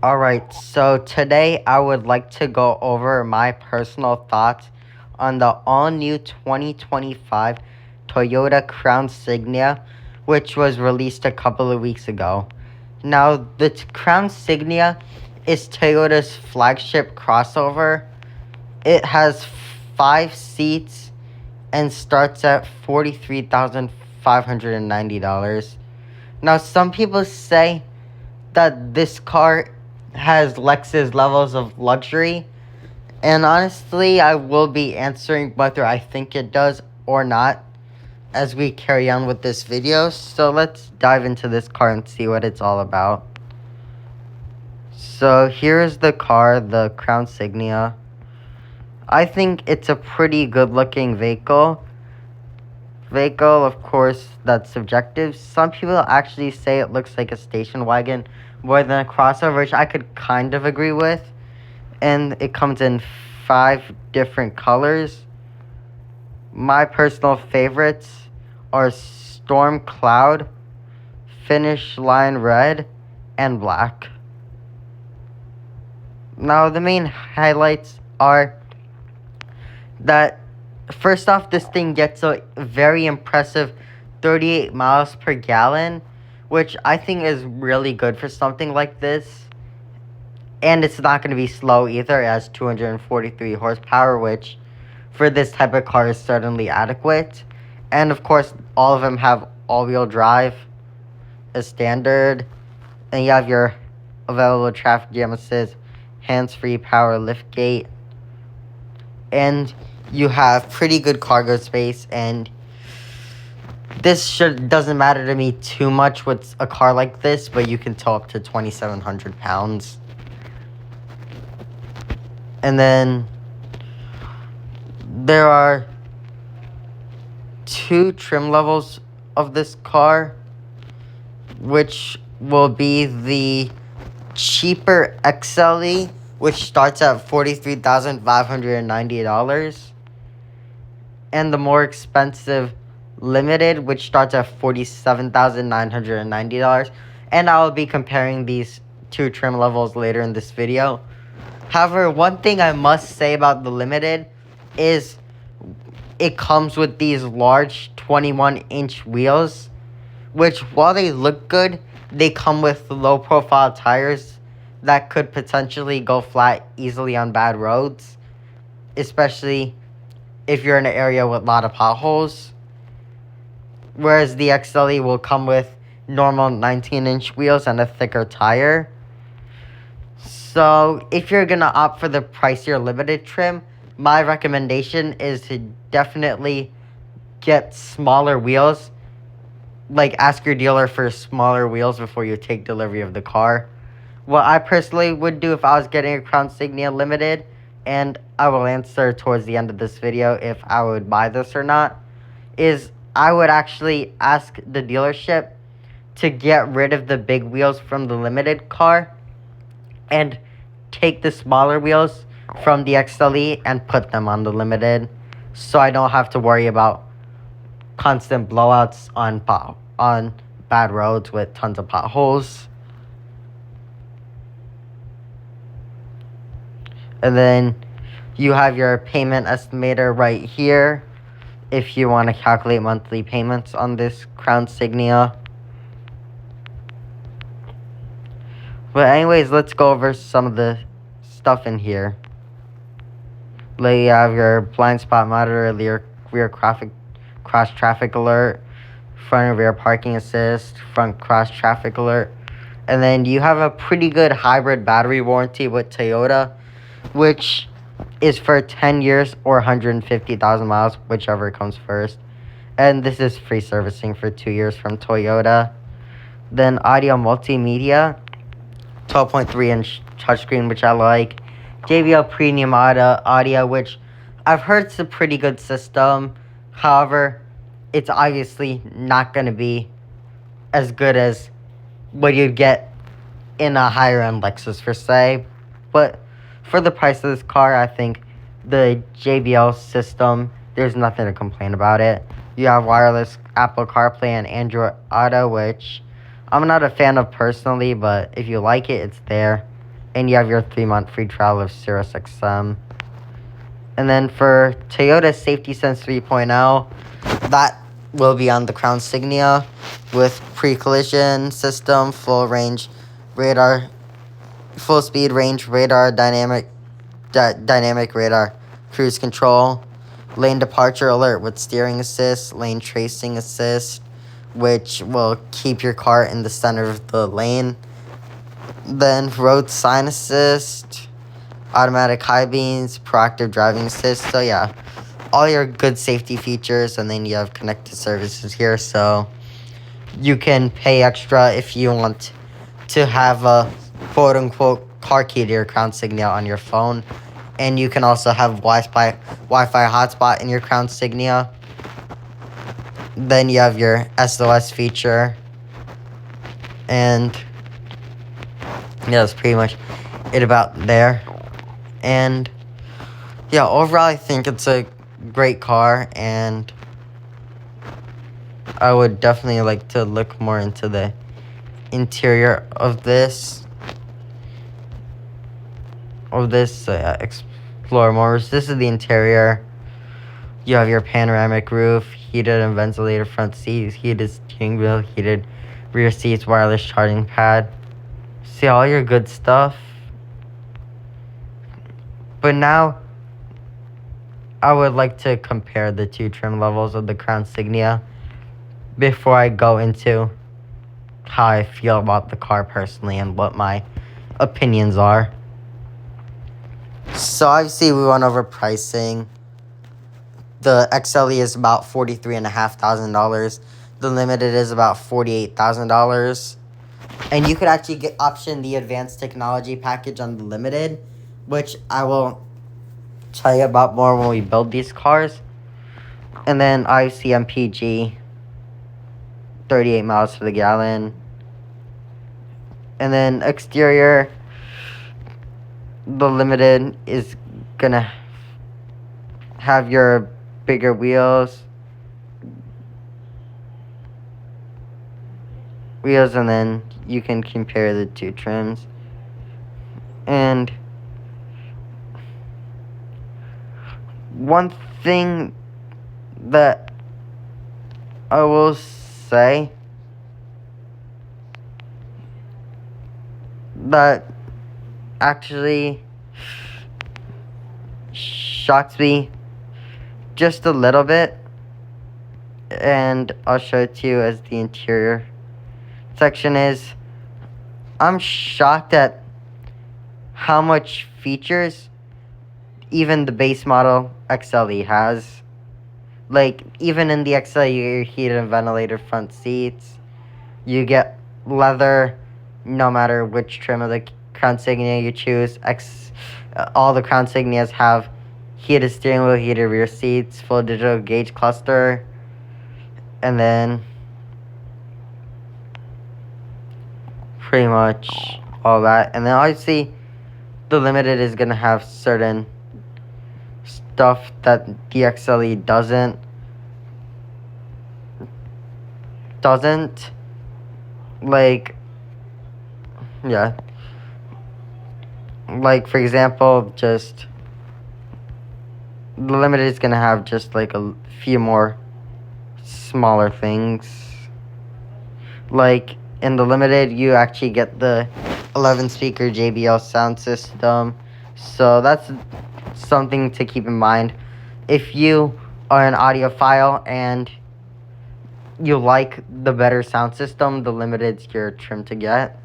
Alright, so today I would like to go over my personal thoughts on the all-new 2025 Toyota Crown Signia, which was released a couple of weeks ago. Now, the Crown Signia is Toyota's flagship crossover. It has 5 seats and starts at $43,590. Now, some people say that this car has Lexus levels of luxury, and honestly, I will be answering whether I think it does or not as we carry on with this video. So let's dive into this car and see what it's all about. So here's the car, the Crown Signia. I think it's a pretty good looking vehicle. Of course, that's subjective. Some people actually say it looks like a station wagon more than a crossover, which I could kind of agree with. And it comes in 5 different colors. My personal favorites are Storm Cloud, Finish Line Red, and Black. Now, the main highlights are that, first off, this thing gets a very impressive 38 miles per gallon, which I think is really good for something like this. And it's not going to be slow either. It has 243 horsepower, which for this type of car is certainly adequate. And of course, all of them have all-wheel drive as standard. And you have your available traffic jam assist, hands-free power liftgate. And you have pretty good cargo space, and this doesn't matter to me too much with a car like this, but you can tow up to 2,700 pounds. And then there are 2 trim levels of this car, which will be the cheaper XLE, which starts at $43,590, and the more expensive Limited, which starts at $47,990. And I will be comparing these 2 trim levels later in this video. However, one thing I must say about the Limited is it comes with these large 21-inch wheels, which, while they look good, they come with low-profile tires that could potentially go flat easily on bad roads, especially if you're in an area with a lot of potholes. Whereas the XLE will come with normal 19-inch wheels and a thicker tire. So if you're going to opt for the pricier Limited trim, my recommendation is to definitely get smaller wheels. Like, ask your dealer for smaller wheels before you take delivery of the car. What I personally would do if I was getting a Crown Signia Limited, and I will answer towards the end of this video if I would buy this or not, is I would actually ask the dealership to get rid of the big wheels from the Limited car and take the smaller wheels from the XLE and put them on the Limited, so I don't have to worry about constant blowouts on bad roads with tons of potholes. And then you have your payment estimator right here if you want to calculate monthly payments on this Crown Signia. But anyways, let's go over some of the stuff in here. Like, you have your blind spot monitor, rear cross traffic alert, front and rear parking assist, front cross traffic alert. And then you have a pretty good hybrid battery warranty with Toyota, which is for 10 years or 150,000 miles, whichever comes first. And this is free servicing for 2 years from Toyota. Then audio multimedia, 12.3-inch touchscreen, which I like. JBL Premium audio, which I've heard it's a pretty good system. However, it's obviously not going to be as good as what you'd get in a higher-end Lexus, per se. But for the price of this car, I think the JBL system, there's nothing to complain about it. You have wireless Apple CarPlay and Android Auto, which I'm not a fan of personally, but if you like it, it's there. and you have your 3-month free trial of SiriusXM. And then for Toyota Safety Sense 3.0, that will be on the Crown Signia with pre-collision system, full range radar, full speed range radar, dynamic radar, cruise control, lane departure alert with steering assist, lane tracing assist, which will keep your car in the center of the lane. Then road sign assist, automatic high beams, proactive driving assist. So yeah, all your good safety features, and then you have connected services here. So you can pay extra if you want to have a quote-unquote car key to your Crown Signia on your phone. And you can also have Wi-Fi hotspot in your Crown Signia. Then you have your SOS feature. And yeah, that's pretty much it about there. And yeah, overall I think it's a great car, and I would definitely like to look more into the interior of this. Explore more. This is the interior. You have your panoramic roof, heated and ventilated front seats, heated steering wheel, heated rear seats, wireless charging pad. See all your good stuff. But now I would like to compare the two trim levels of the Crown Signia before I go into how I feel about the car personally and what my opinions are. So obviously we went over pricing. The XLE is about $43,500. The Limited is about $48,000. And you could actually get option the advanced technology package on the Limited, which I will tell you about more when we build these cars. And then obviously MPG, 38 miles to the gallon. And then exterior, the Limited is gonna have your bigger wheels, and then you can compare the two trims. And one thing that I will say that actually shocks me just a little bit, and I'll show it to you as the interior section is, I'm shocked at how much features even the base model XLE has. Like, even in the XLE, you get your heated and ventilated front seats. You get leather no matter which trim of the Crown Signia you choose. All the Crown Signias have heated steering wheel, heated rear seats, full digital gauge cluster, and then pretty much all that. And then obviously the Limited is gonna have certain stuff that the XLE doesn't. Like, yeah. Like, for example, just the Limited is gonna have just like a few more smaller things. Like, in the Limited, you actually get the 11-speaker JBL sound system. So that's something to keep in mind. If you are an audiophile and you like the better sound system, the Limited's your trim to get.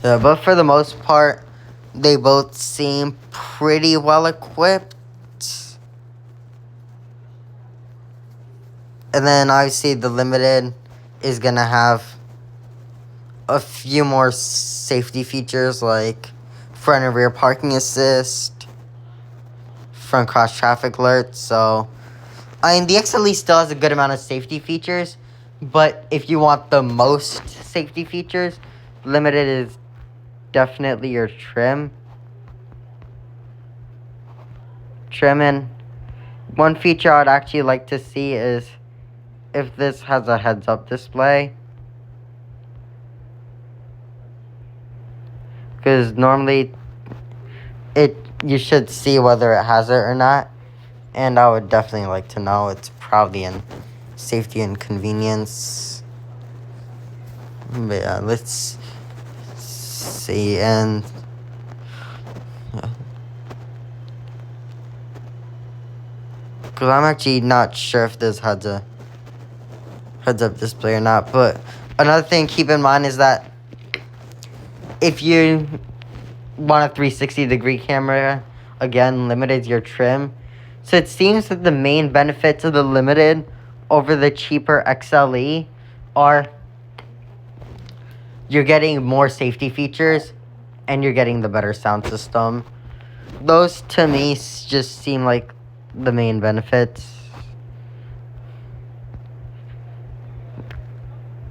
Yeah, but for the most part, they both seem pretty well equipped. And then obviously the Limited is gonna have a few more safety features like front and rear parking assist, front cross traffic alert. So, I mean, the XLE still has a good amount of safety features, but if you want the most safety features, Limited is definitely your trim. And one feature I'd actually like to see is if this has a heads-up display. Because normally you should see whether it has it or not. And I would definitely like to know. It's probably in safety and convenience. But yeah, let's see. And because I'm actually not sure if this has a heads-up display or not. But another thing to keep in mind is that if you want a 360-degree camera, again, limited your trim. So it seems that the main benefits of the limited over the cheaper XLE are you're getting more safety features and you're getting the better sound system. Those to me just seem like the main benefits.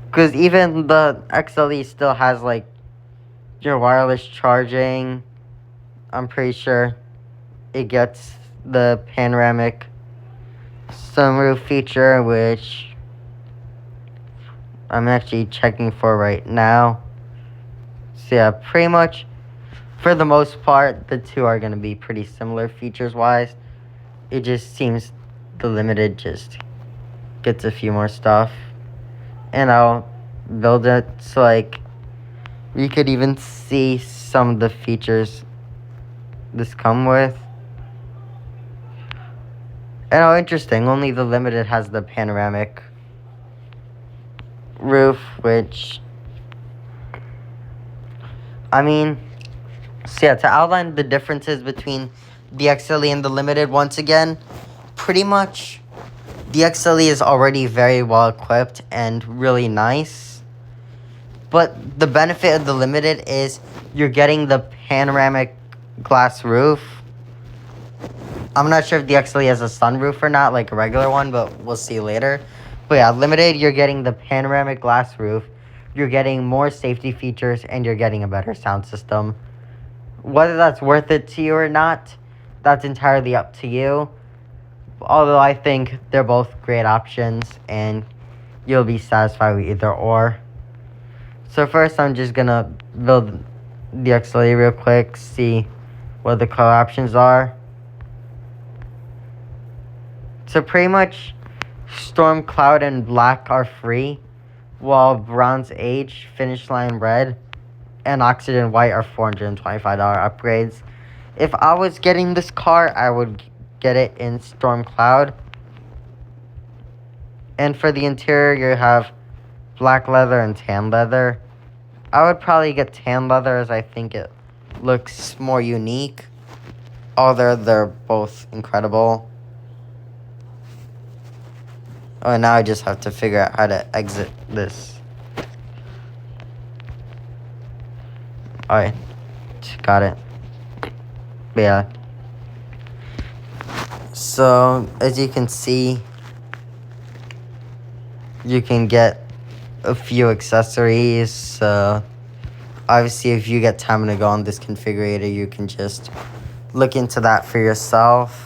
Because even the XLE still has like your wireless charging. I'm pretty sure it gets the panoramic sunroof feature, which I'm actually checking for right now. So yeah, pretty much for the most part, the two are going to be pretty similar features wise. It just seems the limited just gets a few more stuff. And I'll build it so like you could even see some of the features this come with. And oh, interesting, only the limited has the panoramic roof, which, I mean, so yeah, to outline the differences between the XLE and the limited once again, pretty much the XLE is already very well equipped and really nice. But the benefit of the limited is you're getting the panoramic glass roof. I'm not sure if the XLE has a sunroof or not, like a regular one, but we'll see later. But yeah, limited, you're getting the panoramic glass roof. You're getting more safety features, and you're getting a better sound system. Whether that's worth it to you or not, that's entirely up to you. Although I think they're both great options, and you'll be satisfied with either or. So first, I'm just going to build the XLE real quick, see what the color options are. So pretty much, Storm Cloud and Black are free, while Bronze Age, Finish Line Red, and Oxygen White are $425 upgrades. If I was getting this car, I would get it in Storm Cloud. And for the interior, you have black leather and tan leather. I would probably get tan leather as I think it looks more unique. Although they're both incredible. Oh, and now I just have to figure out how to exit this. Alright, got it. But yeah. So, as you can see, you can get a few accessories. So, obviously, if you get time to go on this configurator, you can just look into that for yourself.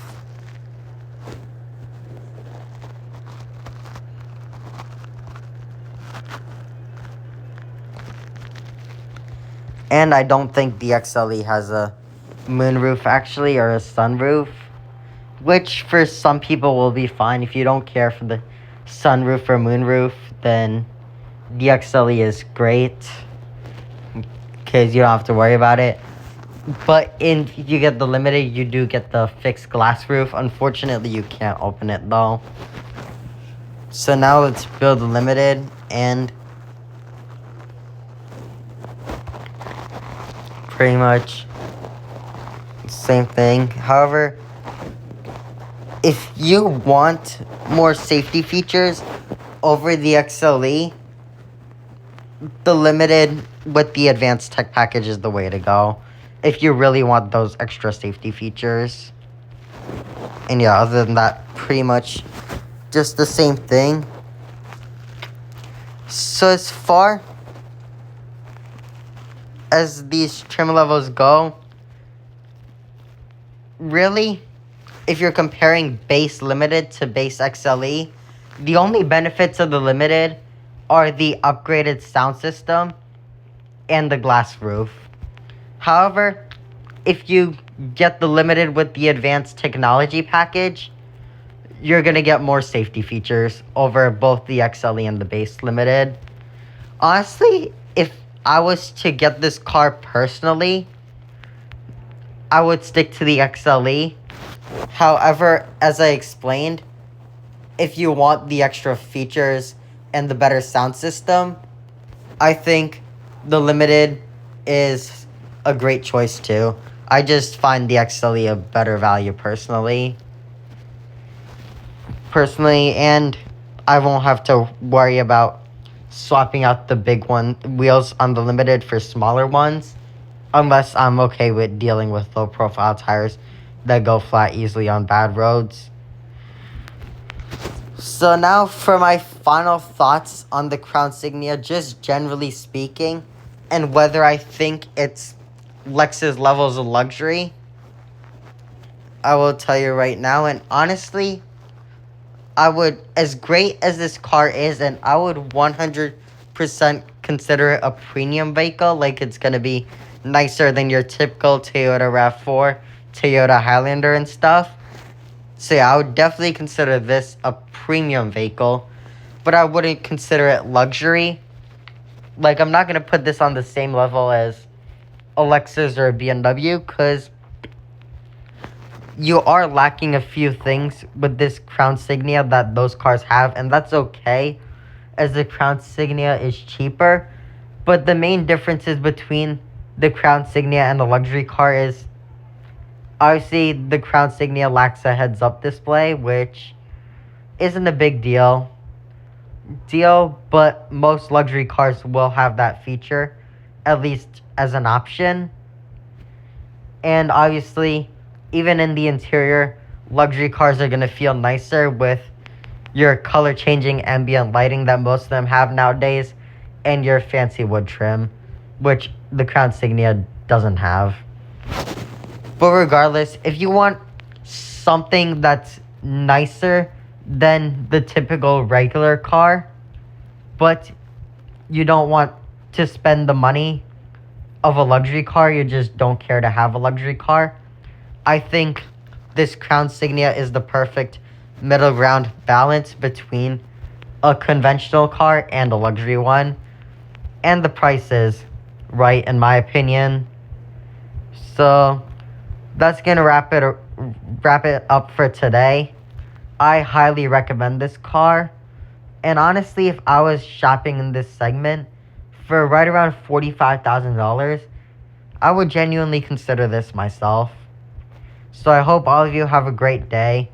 And I don't think the XLE has a moonroof actually, or a sunroof, which for some people will be fine. If you don't care for the sunroof or moonroof, then the XLE is great because you don't have to worry about it. But if you get the limited, you do get the fixed glass roof. Unfortunately, you can't open it though. So now let's build the limited, and pretty much same thing. However, if you want more safety features over the XLE, the limited with the advanced tech package is the way to go. If you really want those extra safety features. And yeah, other than that, pretty much just the same thing. So as far as these trim levels go, really, if you're comparing base limited to base XLE, the only benefits of the limited are the upgraded sound system and the glass roof. However, if you get the limited with the advanced technology package, you're gonna get more safety features over both the XLE and the base limited. Honestly, if I was to get this car personally, I would stick to the XLE. However, as I explained, if you want the extra features and the better sound system, I think the limited is a great choice too. I just find the XLE a better value personally. And I won't have to worry about swapping out the big wheels on the limited for smaller ones, unless I'm okay with dealing with low profile tires that go flat easily on bad roads. So now for my final thoughts on the Crown Signia, just generally speaking, and whether I think it's Lexus levels of luxury, I will tell you right now. And honestly, I would, as great as this car is, and I would 100% consider it a premium vehicle. Like, it's going to be nicer than your typical Toyota RAV4, Toyota Highlander and stuff. So yeah, I would definitely consider this a premium vehicle, but I wouldn't consider it luxury. Like, I'm not going to put this on the same level as a Lexus or a BMW, because you are lacking a few things with this Crown Signia that those cars have, and that's okay, as the Crown Signia is cheaper. But the main differences between the Crown Signia and the luxury car is, obviously, the Crown Signia lacks a heads-up display, which isn't a big deal, but most luxury cars will have that feature, at least as an option. And obviously, even in the interior, luxury cars are going to feel nicer with your color-changing ambient lighting that most of them have nowadays, and your fancy wood trim, which the Crown Signia doesn't have. But regardless, if you want something that's nicer than the typical regular car, but you don't want to spend the money of a luxury car, you just don't care to have a luxury car, I think this Crown Signia is the perfect middle ground balance between a conventional car and a luxury one. And the price is right, in my opinion. So that's going to wrap it up for today. I highly recommend this car. And honestly, if I was shopping in this segment for right around $45,000, I would genuinely consider this myself. So I hope all of you have a great day.